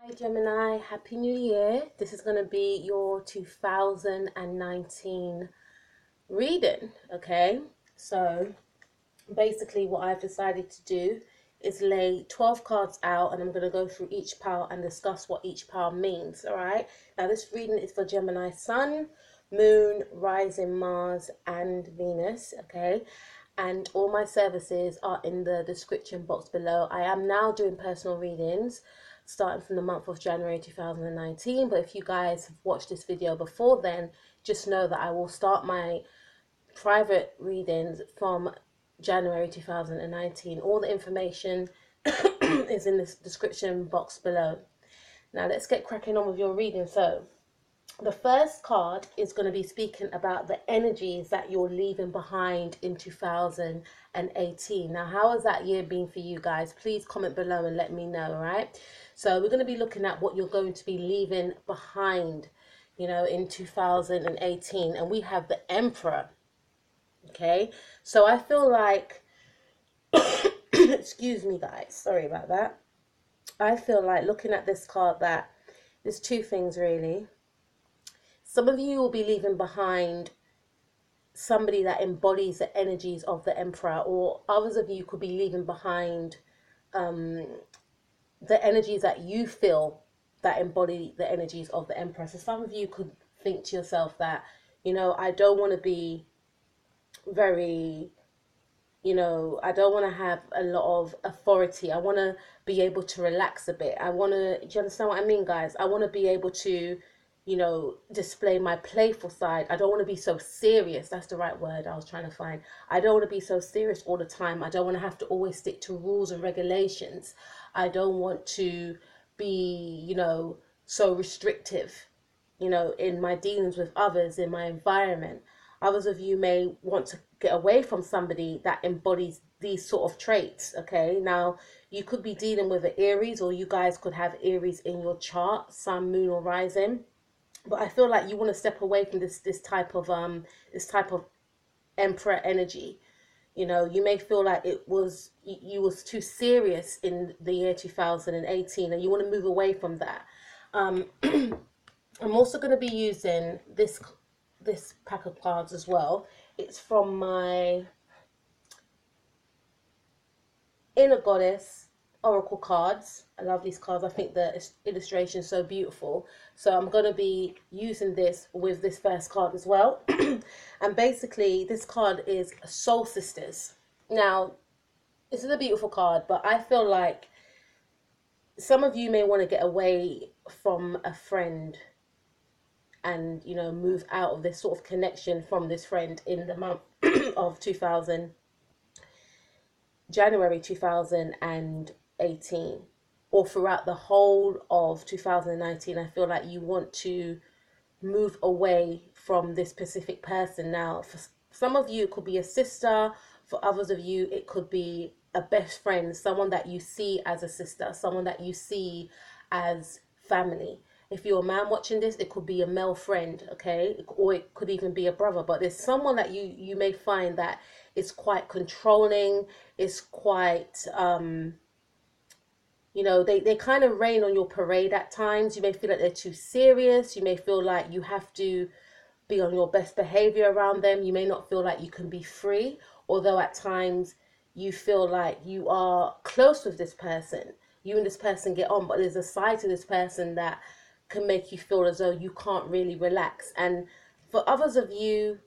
Hi Gemini, Happy New Year. This is going to be your 2019 reading, okay? So basically what I've decided to do is lay 12 cards out and I'm going to go through each pile and discuss what each pile means, all right? Now this reading is for Gemini Sun, Moon, Rising Mars and Venus, okay? And all my services are in the description box below. I am now doing personal readings starting from the month of January 2019, but if you guys have watched this video before then, just know that I will start my private readings from January 2019. All the information is in the description box below. Now let's get cracking on with your reading. So the first card is going to be speaking about the energies that you're leaving behind in 2018. Now, how has that year been for you guys? Please comment below and let me know, all right? So we're going to be looking at what you're going to be leaving behind, in 2018. And we have the Emperor, okay? So I feel like, excuse me, guys, sorry about that. I feel like looking at this card that there's two things really. Some of you will be leaving behind somebody that embodies the energies of the Emperor, or others of you could be leaving behind the energies that you feel that embody the energies of the Emperor. So some of you could think to yourself that, I don't want to be very, I don't want to have a lot of authority. I want to be able to relax a bit. Do you understand what I mean, guys? I want to be able to display my playful side. I don't want to be so serious. That's the right word I was trying to find. I don't want to be so serious all the time. I don't want to have to always stick to rules and regulations. I don't want to be, so restrictive, in my dealings with others, in my environment. Others of you may want to get away from somebody that embodies these sort of traits, okay? Now, you could be dealing with an Aries, or you guys could have Aries in your chart, Sun, Moon, or Rising. But I feel like you want to step away from this type of Emperor energy. You may feel like you was too serious in the year 2018, and you want to move away from that. I'm also going to be using this pack of cards as well. It's from my Inner Goddess Oracle cards. I love these cards. I think the illustration is so beautiful. So I'm going to be using this with this first card as well. And basically this card is Soul Sisters. Now, this is a beautiful card, but I feel like some of you may want to get away from a friend and, move out of this sort of connection from this friend in the month of January 2018, or throughout the whole of 2019. I feel like you want to move away from this specific person. Now, for some of you, it could be a sister. For others of you, it could be a best friend, someone that you see as a sister, someone that you see as family. If you're a man watching this, it could be a male friend, okay? Or it could even be a brother. But there's someone that you may find that is quite controlling, is quite, they kind of rain on your parade at times. You may feel like they're too serious. You may feel like you have to be on your best behavior around them. You may not feel like you can be free, although at times you feel like you are close with this person. You and this person get on, but there's a side to this person that can make you feel as though you can't really relax. And for others of you,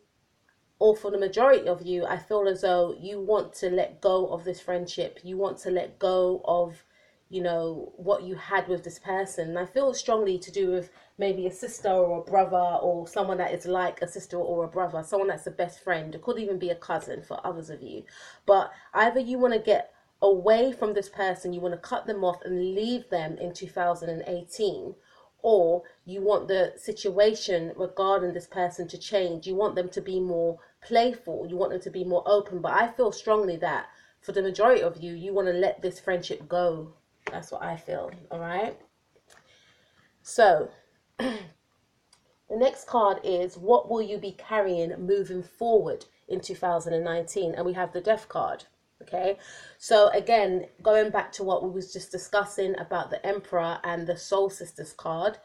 or for the majority of you, I feel as though you want to let go of this friendship. You want to let go of, what you had with this person. And I feel strongly to do with maybe a sister or a brother, or someone that is like a sister or a brother, someone that's a best friend. It could even be a cousin for others of you. But either you want to get away from this person, you want to cut them off and leave them in 2018, or you want the situation regarding this person to change. You want them to be more playful. You want them to be more open. But I feel strongly that for the majority of you, you want to let this friendship go. That's what I feel. All right. So the next card is, what will you be carrying moving forward in 2019? And we have the Death card. Okay, so again, going back to what we was just discussing about the Emperor and the Soul Sisters card,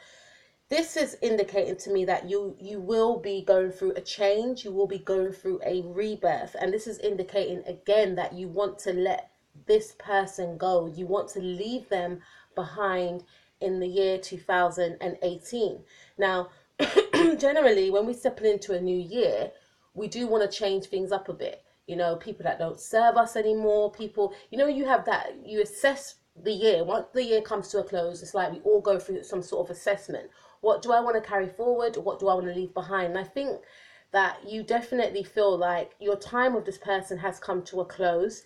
this is indicating to me that you will be going through a change, you will be going through a rebirth, and this is indicating again that you want to let this person go, you want to leave them behind in the year 2018. Now generally when we're stepping into a new year, we do want to change things up a bit. You know, people that don't serve us anymore, people, you know, you have that, you assess the year. Once the year comes to a close, it's like we all go through some sort of assessment. What do I want to carry forward? What do I want to leave behind? And I think that you definitely feel like your time with this person has come to a close.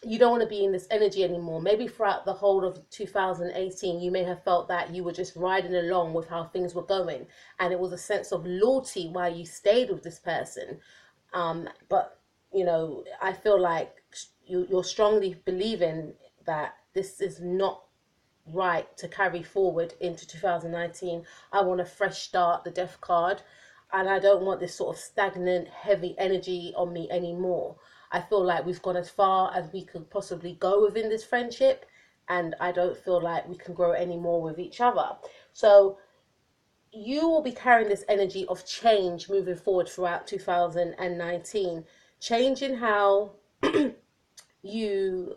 You don't want to be in this energy anymore. Maybe throughout the whole of 2018, you may have felt that you were just riding along with how things were going, and it was a sense of loyalty while you stayed with this person. But you know, I feel like you're strongly believing that this is not right to carry forward into 2019. I want a fresh start, the death card, and I don't want this sort of stagnant, heavy energy on me anymore. I feel like we've gone as far as we could possibly go within this friendship, and I don't feel like we can grow any more with each other. So you will be carrying this energy of change moving forward throughout 2019, changing how you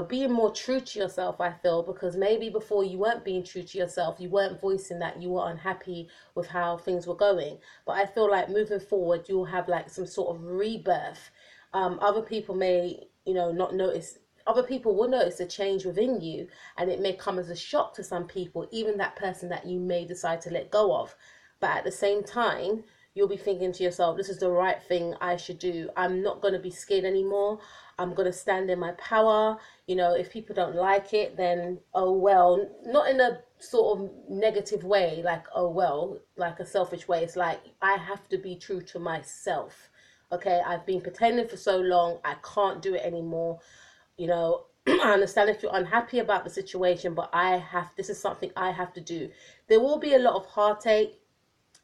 being more true to yourself, I feel, because maybe before you weren't being true to yourself, you weren't voicing that you were unhappy with how things were going. But I feel like moving forward, you'll have like some sort of rebirth. Other people may, not notice. Other people will notice a change within you, and it may come as a shock to some people, even that person that you may decide to let go of. But at the same time, you'll be thinking to yourself, this is the right thing I should do. I'm not going to be scared anymore. I'm going to stand in my power. If people don't like it, then oh well, not in a sort of negative way, like oh well, like a selfish way. It's like I have to be true to myself. Okay, I've been pretending for so long, I can't do it anymore. I understand if you're unhappy about the situation, but this is something I have to do. There will be a lot of heartache,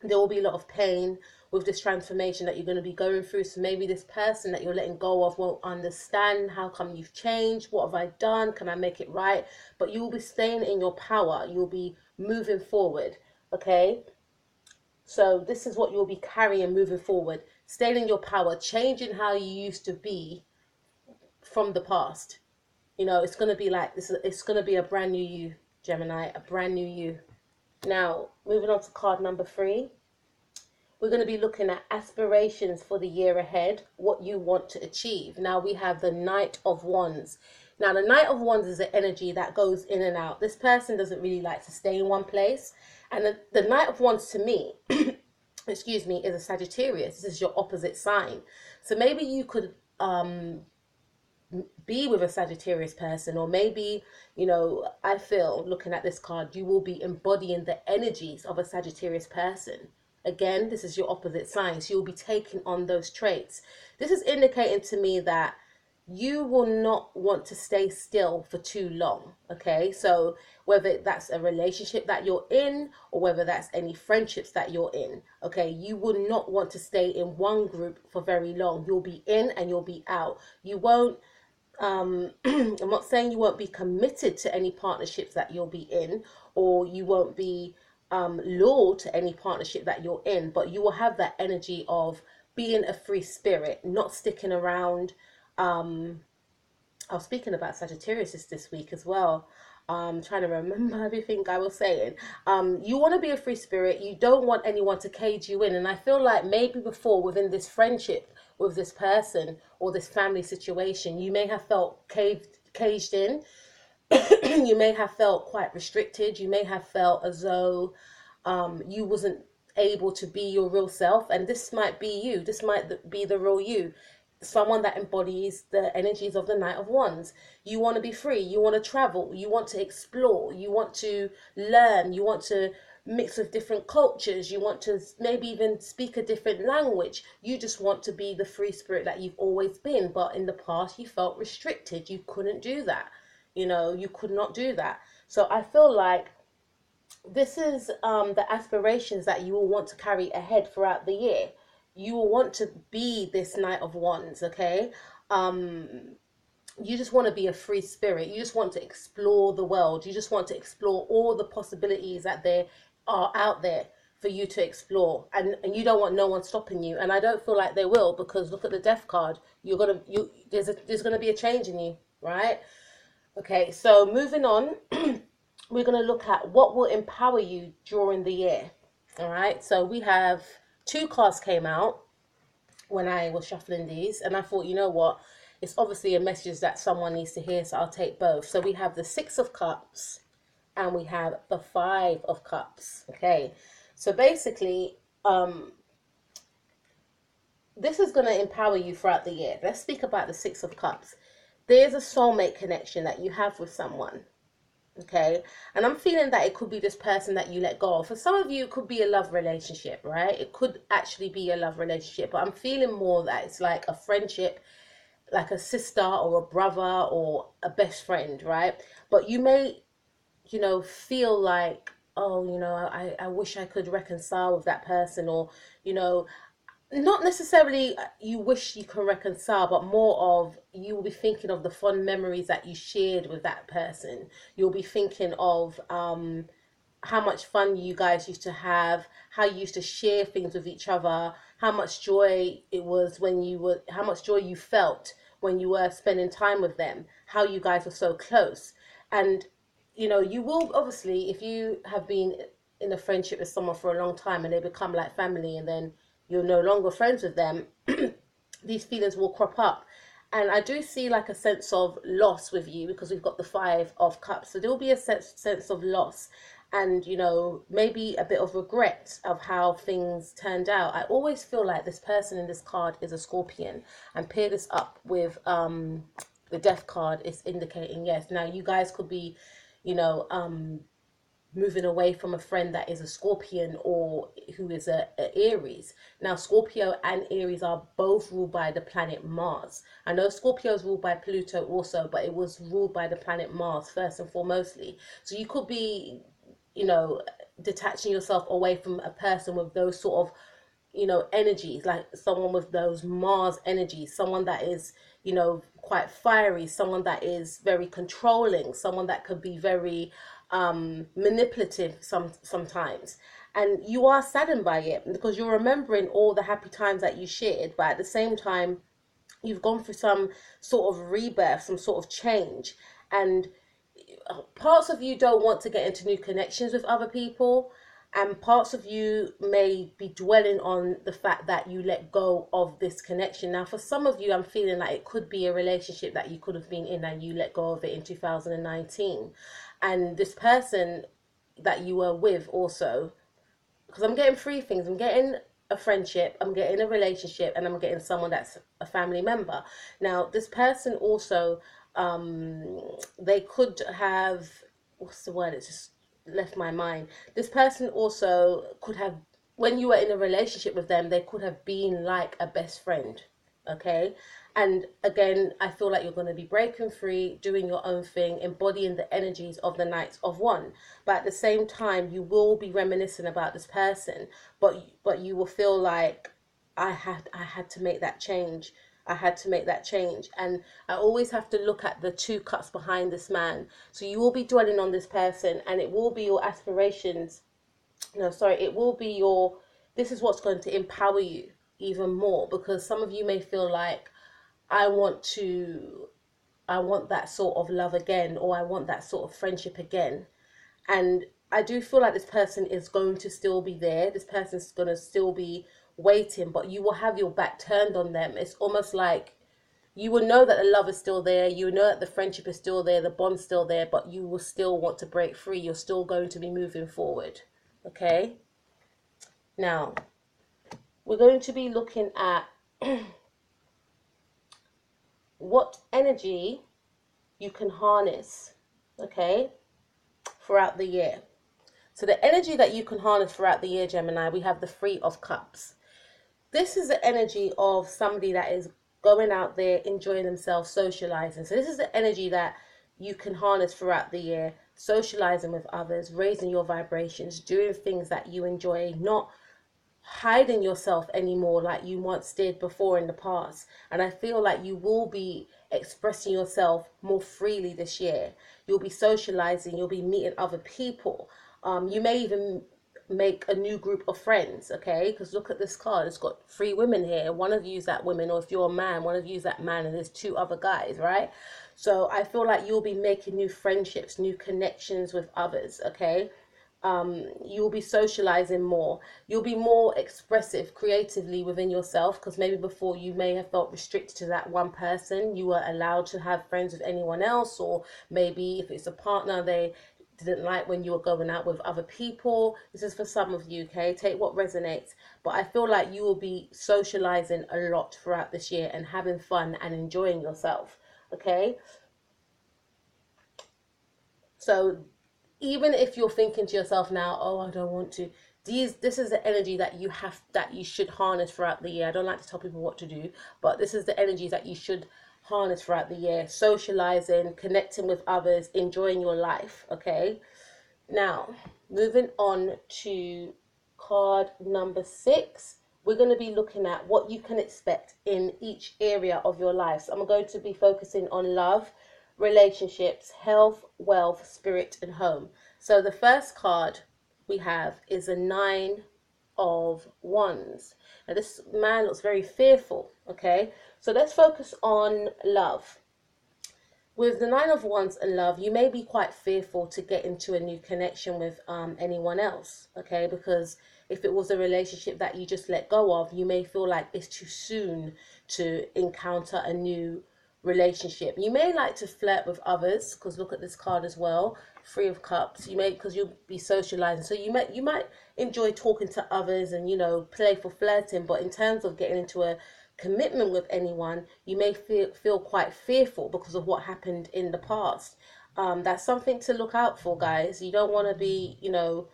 there will be a lot of pain with this transformation that you're going to be going through. So maybe this person that you're letting go of won't understand how come you've changed. What have I done? Can I make it right? But you will be staying in your power. You'll be moving forward. Okay. So this is what you'll be carrying moving forward. Staying in your power, changing how you used to be from the past. It's going to be like this. It's going to be a brand new you, Gemini, a brand new you. Now, moving on to card number 3. We're going to be looking at aspirations for the year ahead, what you want to achieve. Now we have the Knight of Wands. Now the Knight of Wands is an energy that goes in and out. This person doesn't really like to stay in one place. And the Knight of Wands to me, excuse me, is a Sagittarius. This is your opposite sign. So maybe you could be with a Sagittarius person, or maybe, I feel looking at this card, you will be embodying the energies of a Sagittarius person. Again, this is your opposite sign, so you'll be taking on those traits. This is indicating to me that you will not want to stay still for too long. Okay, so whether that's a relationship that you're in, or whether that's any friendships that you're in, okay, you will not want to stay in one group for very long. You'll be in and you'll be out. You won't I'm not saying you won't be committed to any partnerships that you'll be in, or you won't be loyal to any partnership that you're in, but you will have that energy of being a free spirit, not sticking around. I was speaking about Sagittarius this week as well. Trying to remember everything I was saying. You want to be a free spirit. You don't want anyone to cage you in. And I feel like maybe before, within this friendship with this person or this family situation, you may have felt caged in. You may have felt quite restricted. You may have felt as though you wasn't able to be your real self. And this might be you. This might be the real you. Someone that embodies the energies of the Knight of Wands. You want to be free. You want to travel. You want to explore. You want to learn. You want to mix with different cultures. You want to maybe even speak a different language. You just want to be the free spirit that you've always been. But in the past, you felt restricted. You couldn't do that. You could not do that. So I feel like this is the aspirations that you will want to carry ahead throughout the year. you will want to be this Knight of Wands, okay? You just want to be a free spirit. You just want to explore the world. You just want to explore all the possibilities that there are out there for you to explore, and you don't want no one stopping you. And I don't feel like they will, because look at the Death card. There's gonna be a change in you, right? Okay, so moving on, we're gonna look at what will empower you during the year. All right, so we have two cards came out when I was shuffling these, and I thought, you know what, it's obviously a message that someone needs to hear, so I'll take both. So we have the Six of Cups and we have the Five of Cups. Okay, so basically, this is going to empower you throughout the year. Let's speak about the Six of Cups. There's a soulmate connection that you have with someone. Okay, and I'm feeling that it could be this person that you let go of. For some of you, it could be a love relationship, right? It could actually be a love relationship, but I'm feeling more that it's like a friendship, like a sister or a brother or a best friend, right? But you may, feel like, oh, I wish I could reconcile with that person, or, you know, not necessarily you wish you can reconcile, but more of you will be thinking of the fond memories that you shared with that person. You'll be thinking of how much fun you guys used to have, how you used to share things with each other, how much joy it was when you were, how much joy you felt when you were spending time with them, how you guys were so close. And, you will obviously, if you have been in a friendship with someone for a long time and they become like family, and then you're no longer friends with them, these feelings will crop up. And I do see like a sense of loss with you, because we've got the Five of Cups. So there will be a sense of loss, and, maybe a bit of regret of how things turned out. I always feel like this person in this card is a Scorpion, and pair this up with the Death card is indicating, yes, now you guys could be, you know, moving away from a friend that is a Scorpion or who is a Aries. Now, Scorpio and Aries are both ruled by the planet Mars. I know Scorpio is ruled by Pluto also, but it was ruled by the planet Mars first and foremostly. So you could be, detaching yourself away from a person with those sort of, energies, like someone with those Mars energies, someone that is, quite fiery, someone that is very controlling, someone that could be very manipulative sometimes. And you are saddened by it because you're remembering all the happy times that you shared, but at the same time, you've gone through some sort of rebirth, some sort of change, and parts of you don't want to get into new connections with other people, and parts of you may be dwelling on the fact that you let go of this connection. Now, for some of you, I'm feeling like it could be a relationship that you could have been in and you let go of it in 2019. And this person that you were with also, because I'm getting three things. I'm getting a friendship, I'm getting a relationship, and I'm getting someone that's a family member. Now, this person also, they could have, what's the word? It's just left my mind. This person also could have, when you were in a relationship with them, they could have been like a best friend. Okay. And again, I feel like you're going to be breaking free, doing your own thing, embodying the energies of the Knights of One. But at the same time, you will be reminiscing about this person, but you will feel like I had to make that change. I had to make that change. And I always have to look at the two cups behind this man. So you will be dwelling on this person, and it will be your aspirations. No, sorry, it will be your, this is what's going to empower you even more, because some of you may feel like, I want to, I want that sort of love again, or I want that sort of friendship again. And I do feel like this person is going to still be there. This person's going to still be waiting, but you will have your back turned on them. It's almost like you will know that the love is still there. You will know that the friendship is still there, the bond's still there, but you will still want to break free. You're still going to be moving forward. Okay? Now, we're going to be looking at what energy you can harness, okay, throughout the year. So the energy that you can harness throughout the year, Gemini, we have the Three of Cups. This is the energy of somebody that is going out there, enjoying themselves, socializing. So this is the energy that you can harness throughout the year, socializing with others, raising your vibrations, doing things that you enjoy, not hiding yourself anymore like you once did before in the past. And I feel like you will be expressing yourself more freely this year. You'll be socializing, you'll be meeting other people. You may even make a new group of friends, okay? Because look at this card, it's got three women here. One of you's that woman, or if you're a man, one of you's that man, and there's two other guys, right? So I feel like you'll be making new friendships, new connections with others, okay? You'll be socializing more. You'll be more expressive creatively within yourself, because maybe before you may have felt restricted to that one person. You were allowed to have friends with anyone else, or maybe if it's a partner, they didn't like when you were going out with other people. This is for some of you, okay? Take what resonates. But I feel like you will be socializing a lot throughout this year and having fun and enjoying yourself, okay? So even if you're thinking to yourself now, oh, I don't want to, this is the energy that you should harness throughout the year. I don't like to tell people what to do, but this is the energy that you should harness throughout the year: socializing, connecting with others, enjoying your life, okay? Now, moving on to card number 6, we're going to be looking at what you can expect in each area of your life. So I'm going to be focusing on love, relationships, health, wealth, spirit, and home. So the first card we have is a 9 of Wands. Now this man looks very fearful, okay? So let's focus on love. With the 9 of Wands and love, you may be quite fearful to get into a new connection with anyone else, okay? Because if it was a relationship that you just let go of, you may feel like it's too soon to encounter a new relationship. You may like to flirt with others, because look at this card as well, 3 of Cups. You may, because you'll be socializing, so you might enjoy talking to others and, you know, playful flirting. But in terms of getting into a commitment with anyone, you may feel quite fearful because of what happened in the past. That's something to look out for, guys. You don't want to be, you know,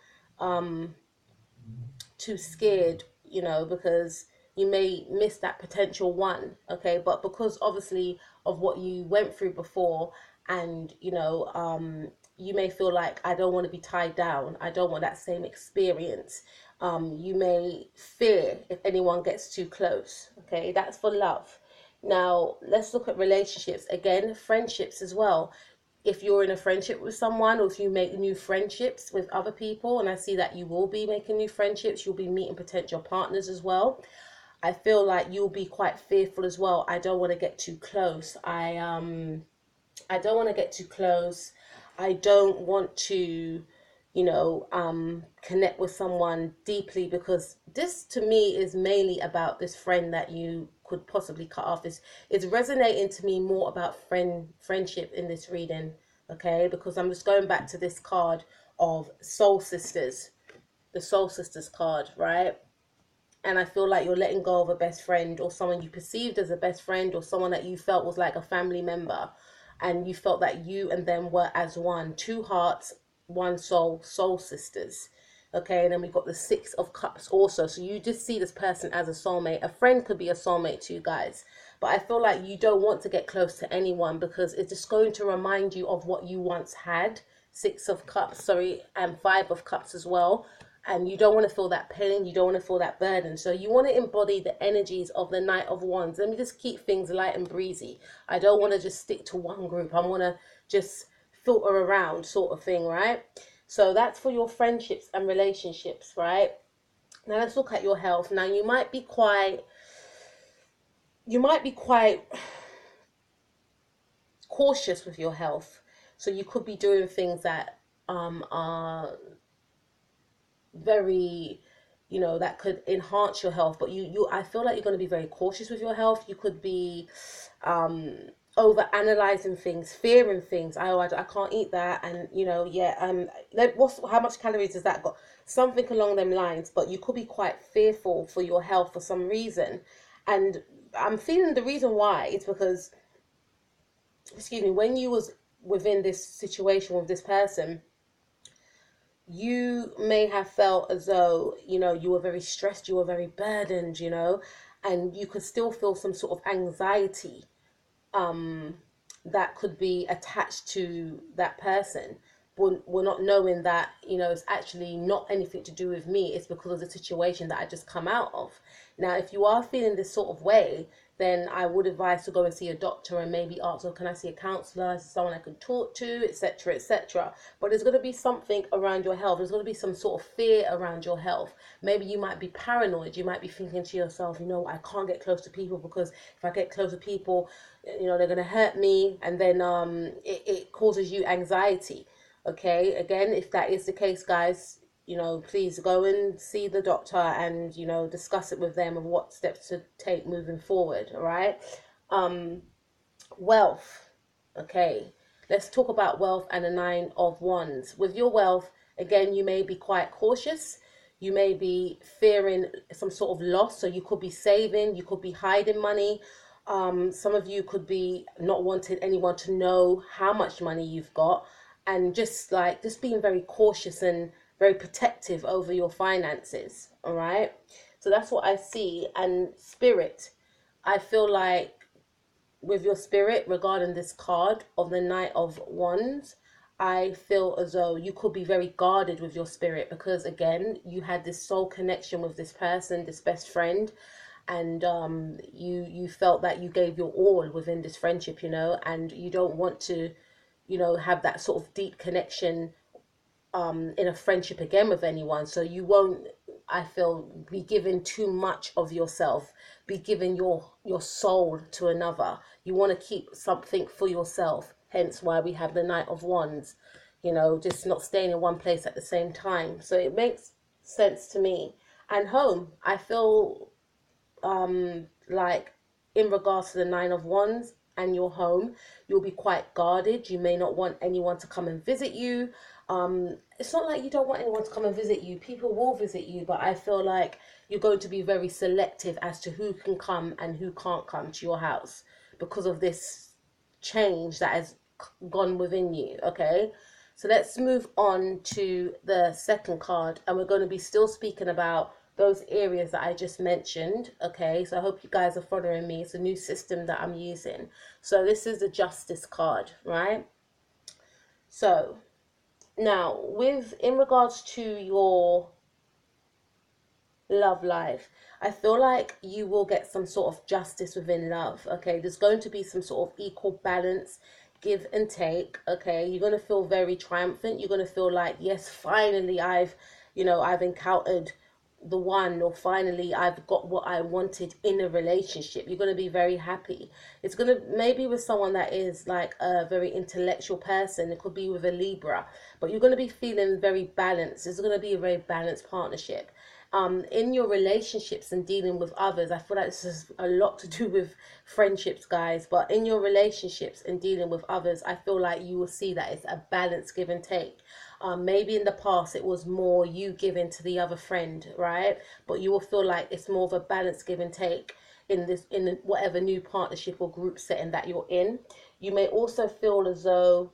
too scared, you know, because you may miss that potential one, okay? But because obviously of what you went through before, and you know, you may feel like, I don't want to be tied down, I don't want that same experience. You may fear if anyone gets too close, okay? That's for love. Now let's look at relationships again, friendships as well. If you're in a friendship with someone, or if you make new friendships with other people, and I see that you will be making new friendships, you'll be meeting potential partners as well. I feel like you'll be quite fearful as well. I don't want to get too close. I don't want to get too close. I don't want to, you know, connect with someone deeply, because this to me is mainly about this friend that you could possibly cut off. This it's resonating to me more about friendship in this reading, okay? Because I'm just going back to this card of soul sisters, the soul sisters card, right? And I feel like you're letting go of a best friend, or someone you perceived as a best friend, or someone that you felt was like a family member, and you felt that you and them were as one, two hearts, one soul, soul sisters. Okay, and then we got the 6 of Cups also. So you just see this person as a soulmate. A friend could be a soulmate too, guys. But I feel like you don't want to get close to anyone, because it's just going to remind you of what you once had. 6 of Cups, sorry, and 5 of Cups as well. And you don't want to feel that pain, you don't want to feel that burden. So you want to embody the energies of the Knight of Wands. Let me just keep things light and breezy. I don't want to just stick to one group. I want to just filter around, sort of thing, right? So that's for your friendships and relationships, right? Now let's look at your health. Now you might be quite cautious with your health. So you could be doing things that are very, you know, that could enhance your health. But I feel like you're going to be very cautious with your health. You could be over analyzing things, fearing things. I can't eat that, and you know, yeah, how much calories has that got? Something along them lines. But you could be quite fearful for your health for some reason, and I'm feeling the reason why it's because, excuse me, when you was within this situation with this person, you may have felt as though, you know, you were very stressed, you were very burdened, you know, and you could still feel some sort of anxiety that could be attached to that person. we're not knowing that, it's actually not anything to do with me. It's because of the situation that I just come out of. Now, if you are feeling this sort of way, then I would advise to go and see a doctor and maybe ask, oh, can I see a counselor, someone I can talk to, etc., etc. But there's going to be something around your health. There's going to be some sort of fear around your health. Maybe you might be paranoid. You might be thinking to yourself, I can't get close to people because if I get close to people, they're going to hurt me. And then it causes you anxiety. Okay, again, if that is the case, guys, please go and see the doctor and, discuss it with them of what steps to take moving forward. All right. Wealth. Okay, let's talk about wealth and the 9 of Wands. With your wealth, again, you may be quite cautious. You may be fearing some sort of loss. So you could be saving, you could be hiding money. Some of you could be not wanting anyone to know how much money you've got, and just being very cautious and very protective over your finances. All right. So that's what I see. And spirit, I feel like with your spirit regarding this card of the Knight of Wands, I feel as though you could be very guarded with your spirit, because again, you had this soul connection with this person, this best friend, and you felt that you gave your all within this friendship, and you don't want to have that sort of deep connection in a friendship again with anyone. So you won't, I feel, be giving too much of yourself, be giving your soul to another. You want to keep something for yourself, hence why we have the Knight of Wands, just not staying in one place at the same time. So it makes sense to me. And home, I feel like in regards to the 9 of Wands and your home, you'll be quite guarded. You may not want anyone to come and visit you. It's not like you don't want anyone to come and visit you. People will visit you, but I feel like you're going to be very selective as to who can come and who can't come to your house because of this change that has gone within you. Okay, so let's move on to the second card, and we're going to be still speaking about those areas that I just mentioned. Okay, so I hope you guys are following me. It's a new system that I'm using. So this is the Justice card, right? So now, in regards to your love life, I feel like you will get some sort of justice within love. Okay, there's going to be some sort of equal balance, give and take. Okay, you're going to feel very triumphant. You're going to feel like, yes, finally I've encountered the one, or finally I've got what I wanted in a relationship. You're going to be very happy. It's going to maybe with someone that is like a very intellectual person. It could be with a Libra, but you're going to be feeling very balanced. It's going to be a very balanced partnership. In your relationships and dealing with others, I feel like this has a lot to do with friendships, guys, but in your relationships and dealing with others, I feel like you will see that it's a balanced give and take. Maybe in the past it was more you giving to the other friend, right? But you will feel like it's more of a balanced give and take in whatever new partnership or group setting that you're in. You may also feel as though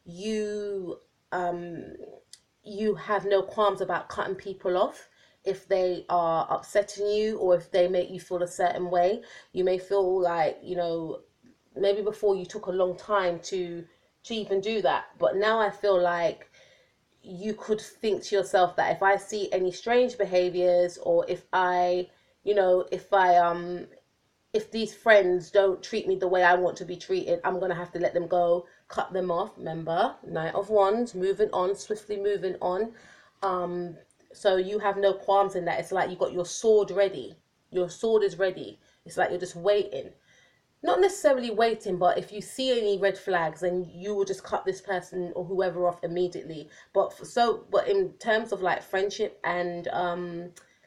you you have no qualms about cutting people off if they are upsetting you or if they make you feel a certain way. You may feel like, maybe before you took a long time to even do that, but now I feel like you could think to yourself that if I see any strange behaviors, or if I, if these friends don't treat me the way I want to be treated, I'm going to have to let them go, cut them off. Remember, Knight of Wands, moving on, swiftly moving on. So you have no qualms in that. It's like you got your sword ready. Your sword is ready. It's like you're just waiting. Not necessarily waiting, but if you see any red flags, then you will just cut this person or whoever off immediately. But in terms of like friendship and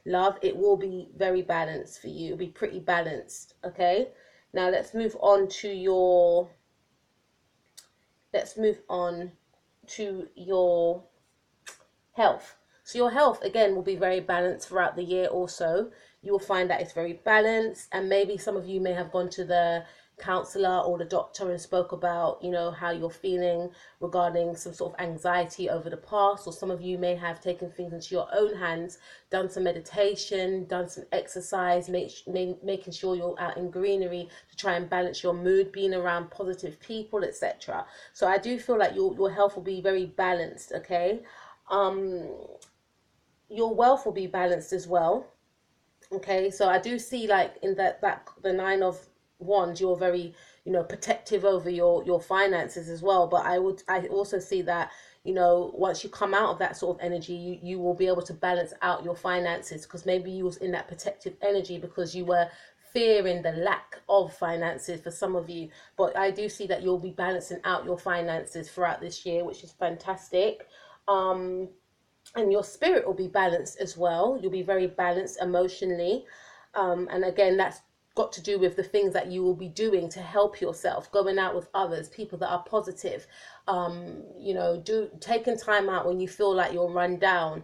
love, it will be very balanced for you. It'll be pretty balanced. Okay, now let's move on to your health. So your health again will be very balanced throughout the year. Also, you will find that it's very balanced, and maybe some of you may have gone to the counselor or the doctor and spoke about, you know, how you're feeling regarding some sort of anxiety over the past, or some of you may have taken things into your own hands, done some meditation, done some exercise, making sure you're out in greenery to try and balance your mood, being around positive people, etc. So I do feel like your health will be very balanced, okay? um your wealth will be balanced as well. Okay, so I do see, like, in that the Nine of Wands, you're very, you know, protective over your finances as well. But I also see that, you know, once you come out of that sort of energy, you will be able to balance out your finances, because maybe you was in that protective energy because you were fearing the lack of finances for some of you. But I do see that you'll be balancing out your finances throughout this year, which is fantastic. Um, and your spirit will be balanced as well. You'll be very balanced emotionally. And again, that's got to do with the things that you will be doing to help yourself, going out with others, people that are positive. You know, taking time out when you feel like you're run down,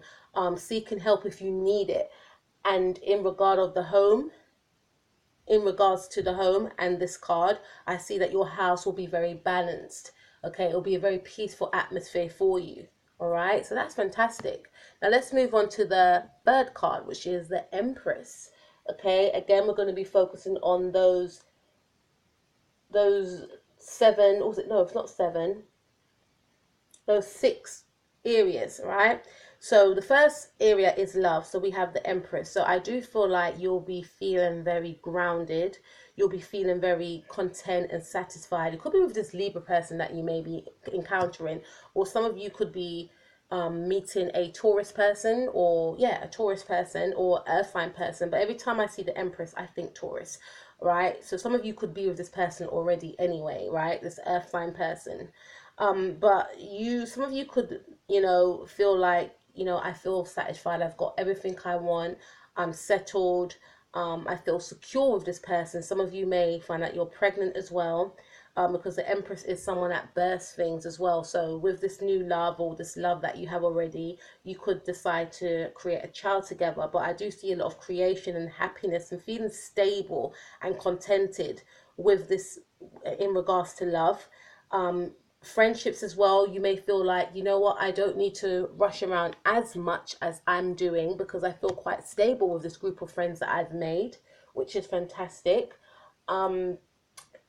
seeking help if you need it. And in regards to the home and this card, I see that your house will be very balanced. Okay, it'll be a very peaceful atmosphere for you. All right, so that's fantastic. Now let's move on to the third card, which is the Empress. Okay, again, we're going to be focusing on those seven, or was it, no, it's not seven, those six areas, right? So the first area is love. So we have the Empress. So I do feel like you'll be feeling very grounded. You'll be feeling very content and satisfied. It could be with this Libra person that you may be encountering, or some of you could be meeting a Taurus person, or yeah, a Taurus person or Earth sign person. But every time I see the Empress, I think Taurus, right? So some of you could be with this person already anyway, right? This Earth sign person. But some of you could, you know, feel like, you know, I feel satisfied. I've got everything I want. I'm settled. I feel secure with this person. Some of you may find that you're pregnant as well, because the Empress is someone that bursts things as well. So with this new love, or this love that you have already, you could decide to create a child together. But I do see a lot of creation and happiness and feeling stable and contented with this in regards to love. Friendships as well, you may feel like, you know what, I don't need to rush around as much as I'm doing, because I feel quite stable with this group of friends that I've made, which is fantastic.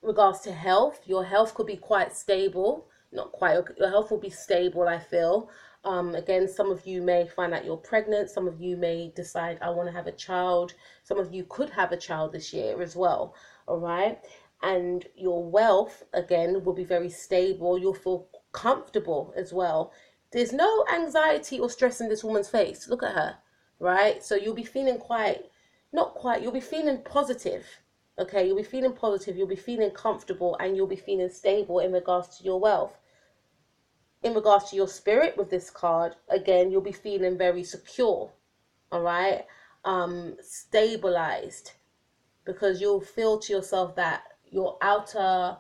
Regards to health, your health could be quite stable. Not quite, your health will be stable, I feel. Again, some of you may find that you're pregnant. Some of you may decide, I want to have a child. Some of you could have a child this year as well. All right. And your wealth, again, will be very stable. You'll feel comfortable as well. There's no anxiety or stress in this woman's face. Look at her, right? So you'll be feeling you'll be feeling positive. Okay, you'll be feeling positive, you'll be feeling comfortable, and you'll be feeling stable in regards to your wealth. In regards to your spirit with this card, again, you'll be feeling very secure, all right? Stabilized, because you'll feel to yourself that your outer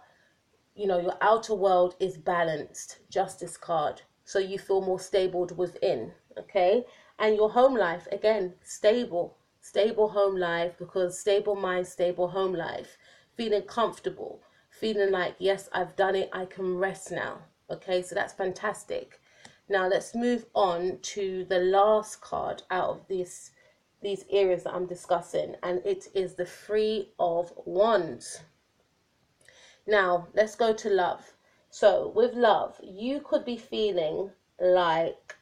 world is balanced. Justice card. So you feel more stable within, okay? And your home life, again, stable home life, because stable mind, stable home life. Feeling comfortable, feeling like, yes, I've done it, I can rest now. Okay, so that's fantastic. Now let's move on to the last card out of these areas that I'm discussing, and it is the Three of Wands. Now, let's go to love. So, with love, you could be feeling like,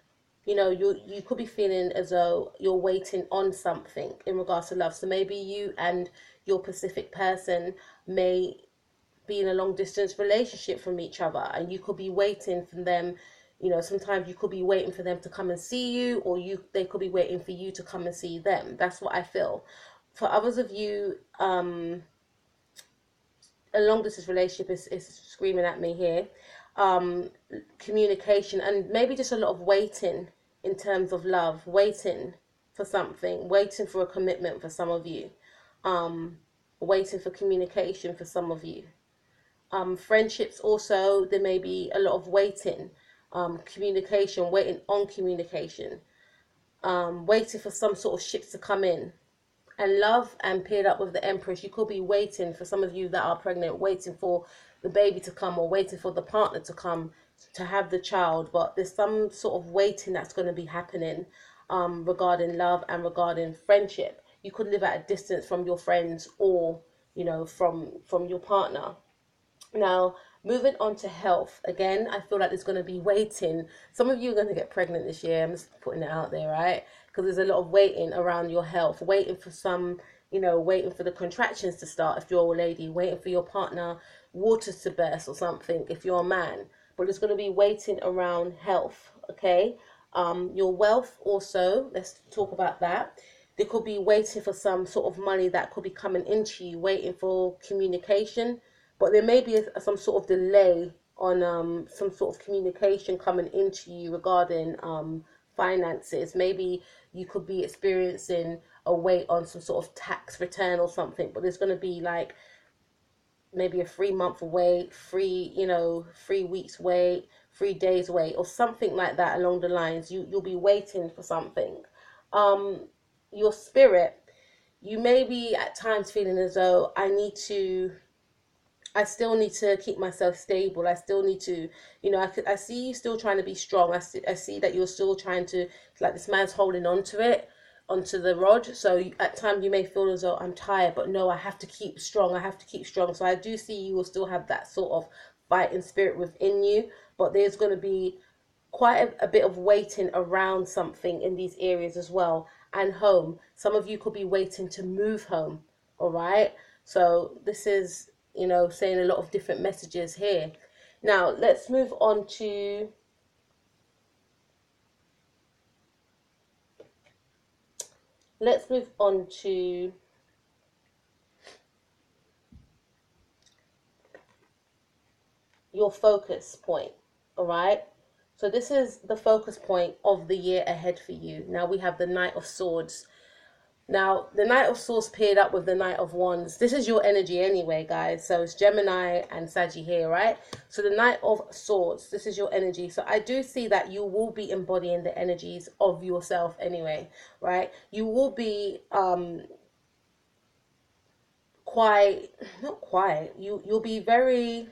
you know, you could be feeling as though you're waiting on something in regards to love. So maybe you and your Pacific person may be in a long distance relationship from each other, and you could be waiting for them. You know, sometimes you could be waiting for them to come and see you, or they could be waiting for you to come and see them. That's what I feel. For others of you, a long distance relationship is screaming at me here. Communication, and maybe just a lot of waiting in terms of love, waiting for something, waiting for a commitment for some of you, waiting for communication for some of you. Friendships also, there may be a lot of waiting, communication, waiting on communication, waiting for some sort of ships to come in. And love and paired up with the Empress, you could be waiting, for some of you that are pregnant, waiting for the baby to come or waiting for the partner to come to have the child. But there's some sort of waiting that's going to be happening regarding love and regarding friendship. You could live at a distance from your friends, or from your partner. Now, moving on to health, again, I feel like there's going to be waiting. Some of you are going to get pregnant this year. I'm just putting it out there, right? Because there's a lot of waiting around your health, waiting for some, waiting for the contractions to start if you're a lady, waiting for your partner waters to burst or something if you're a man. But there's going to be waiting around health, okay? Your wealth also, let's talk about that. They could be waiting for some sort of money that could be coming into you, waiting for communication, but there may be some sort of delay on some sort of communication coming into you regarding finances. Maybe you could be experiencing a wait on some sort of tax return or something, but there's going to be like maybe a 3 month wait, 3 weeks wait, 3 days wait, or something like that along the lines. You'll be waiting for something. Your spirit, you may be at times feeling as though I still need to keep myself stable. I still need to, I see you still trying to be strong. I see that you're still trying to, like this man's holding on to it, onto the rod. So at times you may feel as though I'm tired, but no, I have to keep strong. I have to keep strong. So I do see you will still have that sort of fighting spirit within you, but there's going to be quite a bit of waiting around something in these areas as well. And home, some of you could be waiting to move home. All right, so this is saying a lot of different messages here. Now let's move on to your focus point. All right, so this is the focus point of the year ahead for you. Now we have the Knight of Swords. Now, the Knight of Swords paired up with the Knight of Wands. This is your energy anyway, guys. So it's Gemini and Saggy here, right? So the Knight of Swords, this is your energy. So I do see that you will be embodying the energies of yourself anyway, right? You will be not quiet. You'll be very,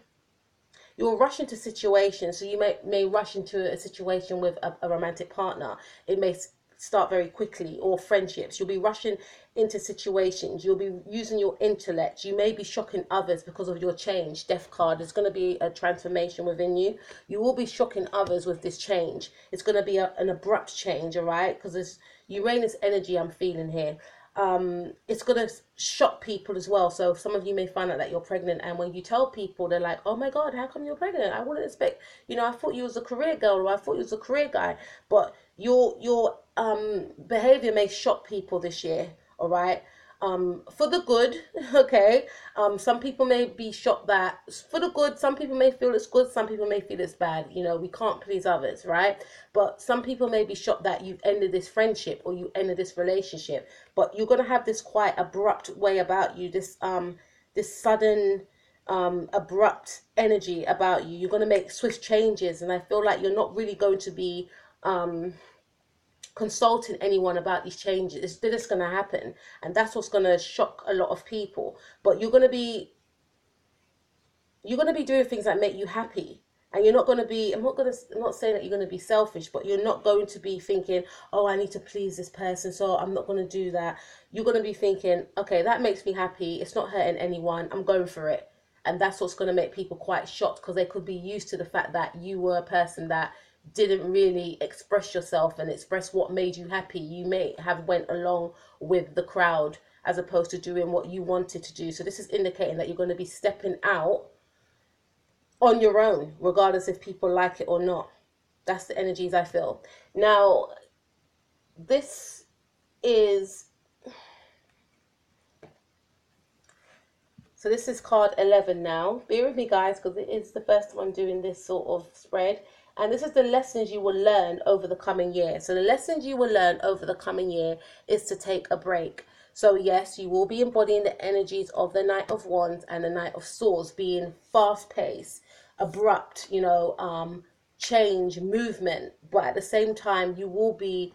you'll rush into situations. So you may rush into a situation with a romantic partner. It may start very quickly, or friendships. You'll be rushing into situations. You'll be using your intellect. You may be shocking others because of your change. Death card, there's going to be a transformation within you. You will be shocking others with this change. It's going to be an abrupt change, all right? Because there's Uranus energy I'm feeling here. It's going to shock people as well. So some of you may find out that you're pregnant, and when you tell people, they're like, oh my God, how come you're pregnant? I wouldn't expect, I thought you was a career girl, or I thought you was a career guy. But your behavior may shock people this year, all right? For the good, okay? Some people may be shocked that for the good. Some people may feel it's good, some people may feel it's bad. We can't please others, right? But some people may be shocked that you've ended this friendship or you ended this relationship. But you're gonna have this quite abrupt way about you, this sudden abrupt energy about you. You're going to make swift changes, and I feel like you're not really going to be consulting anyone about these changes. They're just going to happen, and that's what's going to shock a lot of people. But you're going to be doing things that make you happy. And you're not going to be, I'm not saying that you're going to be selfish, but you're not going to be thinking, oh, I need to please this person, so I'm not going to do that. You're going to be thinking, okay, that makes me happy. It's not hurting anyone. I'm going for it. And that's what's going to make people quite shocked, because they could be used to the fact that you were a person that didn't really express yourself and express what made you happy. You may have went along with the crowd as opposed to doing what you wanted to do. So this is indicating that you're going to be stepping out on your own, regardless if people like it or not. That's the energies I feel. Now, this is card 11 now. Bear with me, guys, because it is the first time I'm doing this sort of spread. And this is the lessons you will learn over the coming year. So the lessons you will learn over the coming year is to take a break. So yes, you will be embodying the energies of the Knight of Wands and the Knight of Swords, being fast-paced, abrupt, change, movement. But at the same time, you will be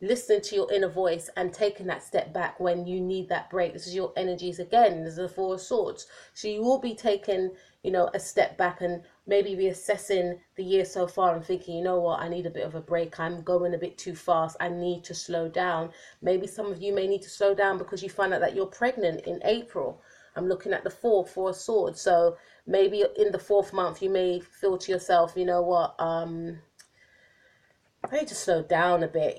listening to your inner voice and taking that step back when you need that break. This is your energies again. This is the Four of Swords. So you will be taking, a step back and maybe reassessing the year so far and thinking, you know what, I need a bit of a break. I'm going a bit too fast. I need to slow down. Maybe some of you may need to slow down because you find out that you're pregnant in April. I'm looking at the Four of Swords. So maybe in the 4th month, you may feel to yourself, you know what, I need to slow down a bit,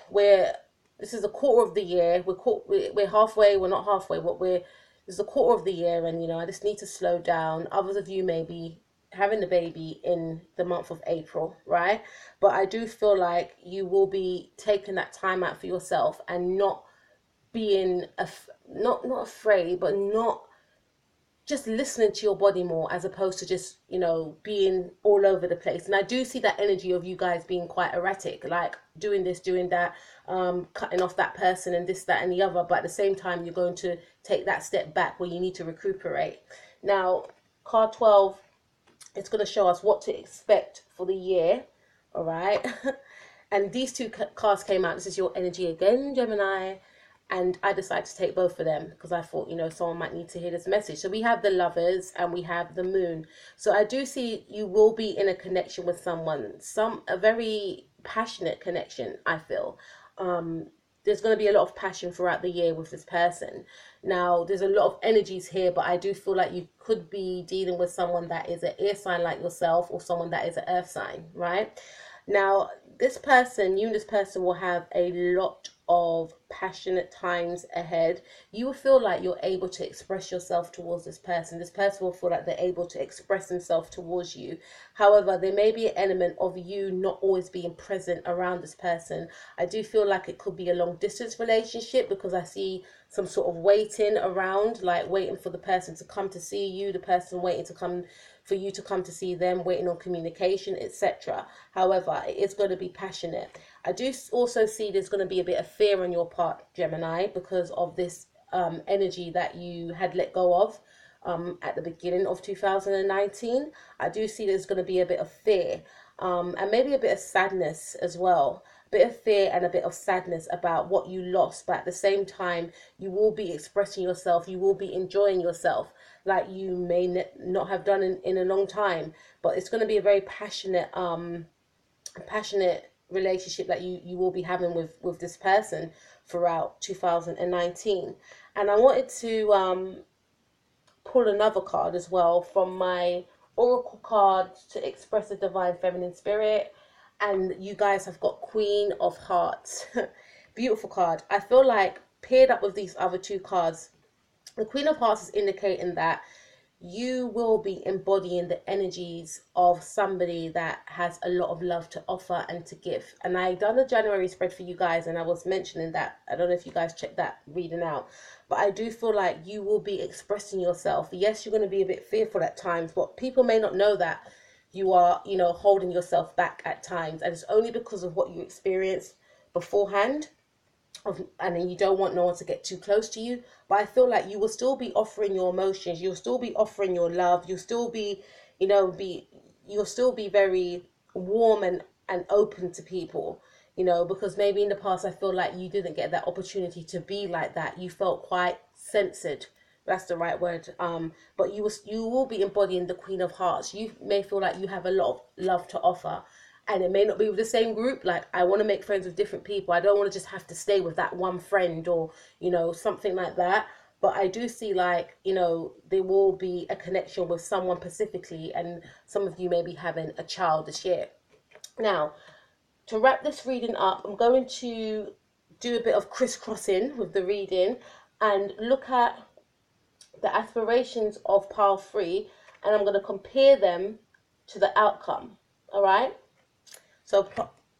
we're this is a quarter of the year. We're halfway. We're not halfway. This is a quarter of the year, and I just need to slow down. Others of you may be having the baby in the month of April, right? But I do feel like you will be taking that time out for yourself and not being not afraid, but not just listening to your body more, as opposed to just being all over the place. And I do see that energy of you guys being quite erratic, like doing this, doing that, cutting off that person and this, that and the other, but at the same time you're going to take that step back where you need to recuperate. Now, card 12, it's going to show us what to expect for the year. All right. And these two cards came out. This is your energy again, Gemini. And I decided to take both of them because I thought, someone might need to hear this message. So we have the Lovers and we have the Moon. So I do see you will be in a connection with someone, a very passionate connection, I feel. There's going to be a lot of passion throughout the year with this person. Now, there's a lot of energies here, but I do feel like you could be dealing with someone that is an air sign like yourself, or someone that is an earth sign, right? Now, you and this person will have a lot of passionate times ahead. You will feel like you're able to express yourself towards this person. This person will feel like they're able to express themselves towards you. However, there may be an element of you not always being present around this person. I do feel like it could be a long distance relationship, because I see some sort of waiting around, like waiting for the person to come to see you, the person waiting for you to come to see them, waiting on communication, etc. However, it is going to be passionate. I do also see there's going to be a bit of fear on your part, Gemini, because of this energy that you had let go of at the beginning of 2019. I do see there's going to be a bit of fear and maybe a bit of sadness as well. A bit of fear and a bit of sadness about what you lost, but at the same time, you will be expressing yourself. You will be enjoying yourself like you may not have done in a long time. But it's going to be a very passionate relationship that you will be having with this person throughout 2019. And I wanted to pull another card as well from my oracle cards to express the divine feminine spirit. And you guys have got Queen of Hearts. Beautiful card. I feel like paired up with these other two cards, the Queen of Hearts is indicating that you will be embodying the energies of somebody that has a lot of love to offer and to give. And I done a January spread for you guys, and I was mentioning that. I don't know if you guys checked that reading out, but I do feel like you will be expressing yourself. Yes, you're going to be a bit fearful at times, but people may not know that you are, holding yourself back at times, and it's only because of what you experienced beforehand. And then you don't want no one to get too close to you. But I feel like you will still be offering your emotions, you'll still be offering your love, you'll still be you'll still be very warm and open to people, because maybe in the past I feel like you didn't get that opportunity to be like that. You felt quite censored. That's the right word. But you will be embodying the Queen of Hearts. You may feel like you have a lot of love to offer, and it may not be with the same group. Like, I want to make friends with different people. I don't want to just have to stay with that one friend, or something like that. But I do see, like, there will be a connection with someone specifically, and some of you may be having a child this year. Now, to wrap this reading up, I'm going to do a bit of crisscrossing with the reading and look at the aspirations of pile 3, and I'm going to compare them to the outcome. All right. So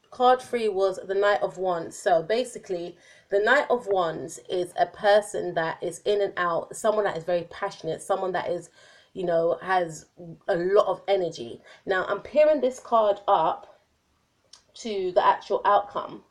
card 3 was the Knight of Wands. So basically, the Knight of Wands is a person that is in and out, someone that is very passionate, someone that is, has a lot of energy. Now, I'm pairing this card up to the actual outcome.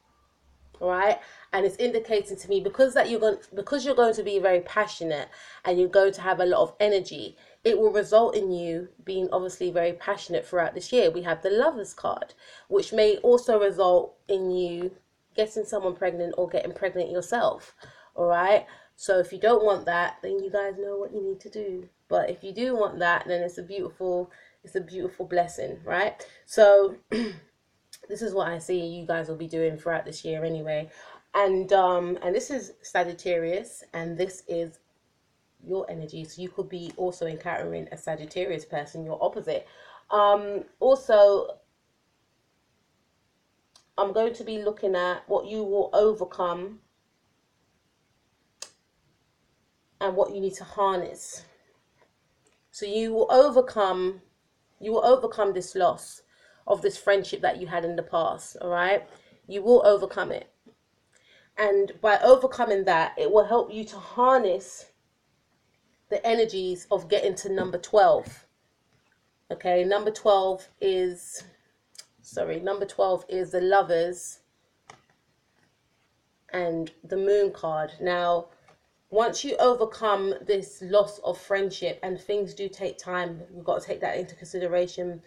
All right, and it's indicating to me because you're going to be very passionate and you're going to have a lot of energy, it will result in you being obviously very passionate throughout this year. We have the Lovers card, which may also result in you getting someone pregnant or getting pregnant yourself. All right. So if you don't want that, then you guys know what you need to do. But if you do want that, then it's a beautiful blessing, right? So this is what I see you guys will be doing throughout this year anyway. And this is Sagittarius, and this is your energy. So you could be also encountering a Sagittarius person, your opposite. Also, I'm going to be looking at what you will overcome and what you need to harness. So you will overcome this loss of this friendship that you had in the past, all right? You will overcome it. And by overcoming that, it will help you to harness the energies of getting to number 12. Okay, number 12 is the Lovers and the Moon card. Now, once you overcome this loss of friendship, and things do take time, you've got to take that into consideration.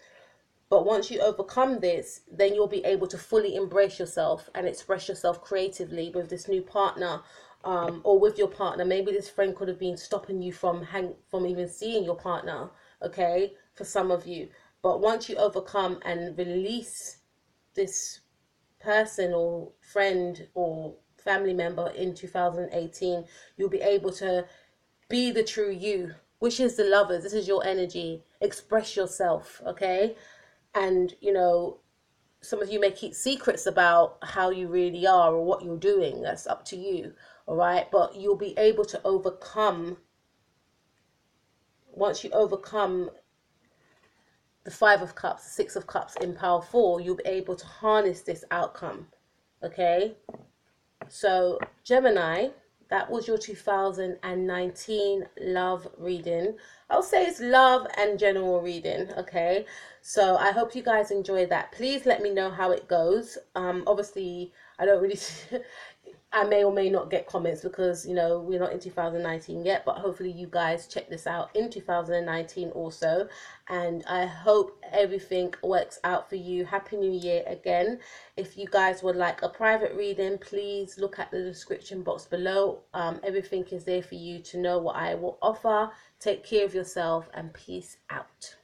But once you overcome this, then you'll be able to fully embrace yourself and express yourself creatively with this new partner, or with your partner. Maybe this friend could have been stopping you from even seeing your partner, okay, for some of you. But once you overcome and release this person or friend or family member in 2018, you'll be able to be the true you, which is the Lovers. This is your energy. Express yourself, okay? And, some of you may keep secrets about how you really are or what you're doing. That's up to you, all right? But you'll be able to overcome, once you overcome the 5 of Cups, 6 of Cups in Power 4, you'll be able to harness this outcome, okay? So, Gemini, that was your 2019 love reading. I'll say it's love and general reading, okay? So I hope you guys enjoy that. Please let me know how it goes. Obviously, I don't really... I may or may not get comments because, we're not in 2019 yet, but hopefully you guys check this out in 2019 also. And I hope everything works out for you. Happy New Year again. If you guys would like a private reading, please look at the description box below. Everything is there for you to know what I will offer. Take care of yourself and peace out.